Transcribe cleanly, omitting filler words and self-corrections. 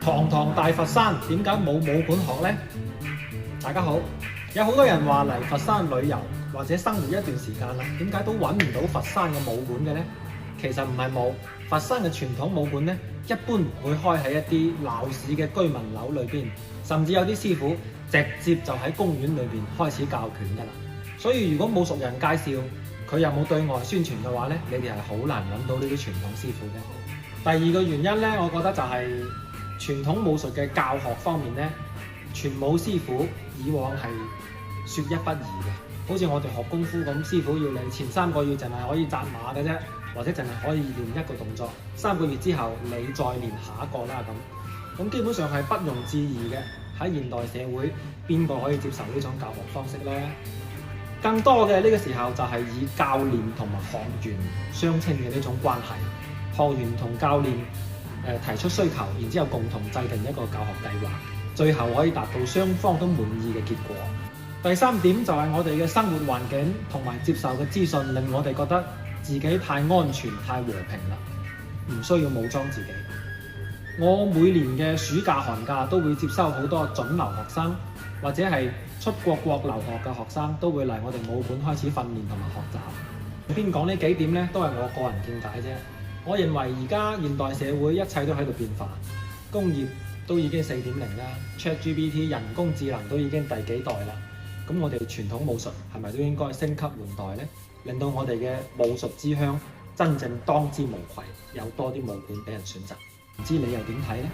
堂堂大佛山點解冇武館學呢？大家好，有好多人話嚟佛山旅遊或者生活一段時間啦，點解都揾唔到佛山嘅武館嘅呢？其實唔係冇，佛山嘅傳統武館呢，一般會開喺一啲鬧市嘅居民樓裏邊，甚至有啲師傅直接就喺公園裏邊開始教拳㗎啦。所以如果冇熟人介紹，佢又冇對外宣傳嘅話呢，你哋係好難揾到呢啲傳統師傅嘅。第二個原因呢，我覺得就係傳統武術嘅教學方面呢，傳武師傅以往係說一不二嘅。好似我哋學功夫咁，師傅要你前3個月淨係可以紮馬嘅啫，或者淨係可以練一個動作，3個月之後你再練下一個啦咁。咁基本上係不容置疑嘅。喺現代社會，邊個可以接受呢種教學方式呢？更多嘅呢個時候就係以教練同埋學員相稱嘅呢種關係，學員同教練提出需求，然之後共同制定一個教學計劃，最後可以達到雙方都滿意嘅結果。第3點就係我哋嘅生活環境同埋接受嘅資訊，令我哋覺得自己太安全、太和平啦，唔需要武裝自己。我每年嘅暑假、寒假都會接收好多準留學生，或者係出國留學嘅學生，都會嚟我哋武館開始訓練同埋學習。邊講呢幾點呢？都係我個人見解啫。我認為而家現代社會一切都喺度變化，工業都已經4.0啦，ChatGPT 人工智能都已經第幾代啦。咁我哋傳統武術係咪都應該升級換代呢？令到我哋嘅武術之鄉真正當之無愧，有多啲武館俾人選擇。唔知你又點睇呢？